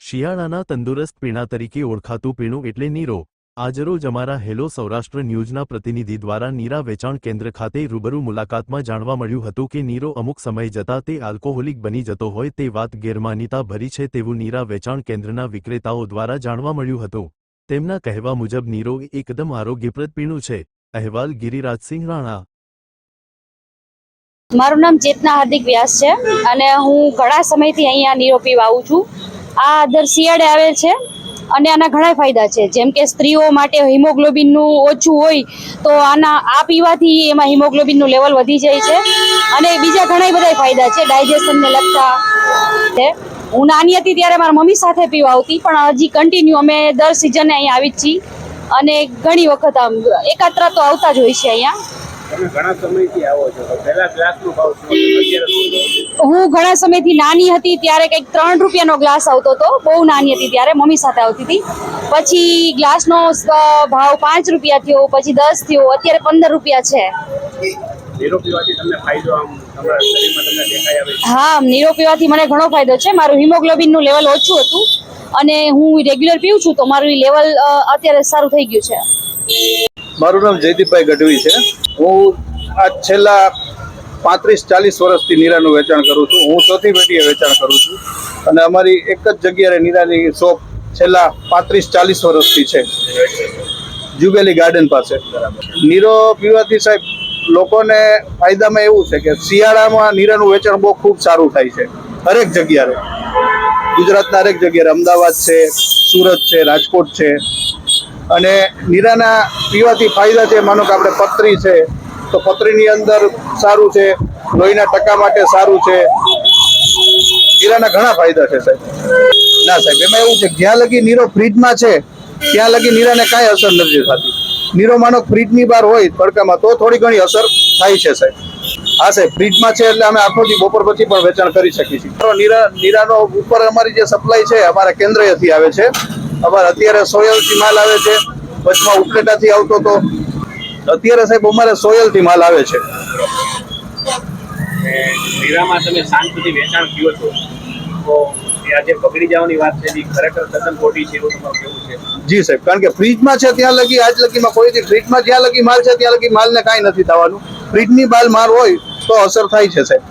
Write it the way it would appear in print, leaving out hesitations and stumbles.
શિયાળાના તંદુરસ્ત પીણા તરીકે ઓળખાતું પીણું એટલે નીરો। આજરોજ અમારા હેલો સૌરાષ્ટ્ર ન્યૂઝના પ્રતિનિધિ દ્વારા નીરા વેચાણ કેન્દ્ર ખાતે રૂબરૂ મુલાકાતમાં જાણવા મળ્યું હતું કે નીરો અમુક સમય જતાં તે આલ્કોહોલિક બની જતો હોય તે વાત ગેરમાન્યતા ભરી છે તેવું નીરા વેચાણ કેન્દ્રના વિક્રેતાઓ દ્વારા જાણવા મળ્યું હતું। તેમના કહેવા મુજબ નીરો એકદમ આરોગ્યપ્રદ પીણું છે। અહેવાલ ગિરિરાજસિંહ રાણા। મારું નામ ચેતના હાર્દિક વ્યાસ છે અને હું ઘણા સમયથી અહીંયા નીરો પીવા આવું છું। આ દર શિયાળે આવે છે અને આના ઘણા ફાયદા છે, જેમ કે સ્ત્રીઓ માટે હિમોગ્લોબિનનું ઓછું હોય તો આ પીવાથી એમાં હિમોગ્લોબિનનું લેવલ વધી જાય છે અને બીજા ઘણા બધા ફાયદા છે ડાયજેશનને લગતા છે। હું નાની હતી ત્યારે મારા મમ્મી સાથે પીવા આવતી, પણ હજી કન્ટિન્યુ અમે દર સિઝને અહીંયા આવી જ છીએ અને ઘણી વખત આમ એકાત્રા તો આવતા જ હોય છે અહીંયા। ઘણા સમયથી આવો છો તો પહેલા ગ્લાસનો ભાવ શું હતો? હું ઘણા સમયથી નાની હતી ત્યારે કંઈક 3 રૂપિયાનો ગ્લાસ આવતો હતો। બહુ નાની હતી ત્યારે મમ્મી સાથે આવતી હતી, પછી ગ્લાસનો ભાવ 5 રૂપિયા થયો, પછી 10 થયો, અત્યારે 15 રૂપિયા છે। નીરો પીવાથી તમને ફાયદો તમારા શરીરમાં તમને દેખાય આવે? હા, નીરો પીવાથી મને ઘણો ફાયદો છે। મારું હિમોગ્લોબિનનું લેવલ ઓછું હતું અને હું રેગ્યુલર પીવું છું તો મારું લેવલ અત્યારે સારું થઈ ગયું છે। મારું નામ જયદીપભાઈ ગઢવી છે। હું આ છેલ્લા 35-40 વર્ષથી નીરાનું વેચાણ કરું છું। હું ચોથી પેઢીએ વેચાણ કરું છું અને અમારી એક જ જગ્યાએ નીરાની શોપ છેલ્લા 35-40 વર્ષથી છે, જુબેલી ગાર્ડન પાસે। નીરો પીવાથી સાહેબ લોકોને ફાયદામાં એવું છે કે શિયાળામાં નીરાનું વેચાણ બહુ ખૂબ સારું થાય છે હરેક જગ્યાએ, ગુજરાતના હરેક જગ્યાએ, અમદાવાદ છે, સુરત છે, રાજકોટ છે। અને નીરાના પીવાથી ફાયદા છે, માનો કે આપણે પથરી છે તો પથરીની અંદર સારું છે, લોહીના ટકા માટે સારું છે। નીરાના ઘણા ફાયદા છે સાહેબ। ના સાહેબ, એમાં એવું છે જ્યાં લગી નીરો ફ્રીજમાં છે ત્યાં લગી નીરાને કાંઈ અસર નથી થતી। નીરો માનો ફ્રીજની બહાર હોય તડકામાં તો થોડી ઘણી અસર થાય છે સાહેબ। હા સાહેબ, ફ્રીજમાં છે એટલે અમે આખો દી બપોર પછી પણ વેચાણ કરી શકીએ છીએ। નીરાનો ઉપર અમારી જે સપ્લાય છે અમારા કેન્દ્રથી આવે છે। અમારે અત્યારે સોયલથી માલ આવે છે, વચમાં ઉપલેટાથી આવતો હતો, અત્યારે સાહેબ અમારે સોયલથી માલ આવે છે। નીરામાં તમે સાંજ સુધી વેચાણ થયો છો તો આજે બગડી જવાની વાત છે, ખરેખર તદ્દન ખોટી છે એવું તમારું કેવું છે? જી સાહેબ, કારણ કે ફ્રીજમાં છે ત્યાં લગી આજ લગીમાં કોઈથી ફ્રીજમાં જ્યાં લગી માલ છે ત્યાં લગી માલને કાંઈ નથી થવાનું। ફ્રીજની બાલ માલ હોય તો અસર થાય છે સાહેબ।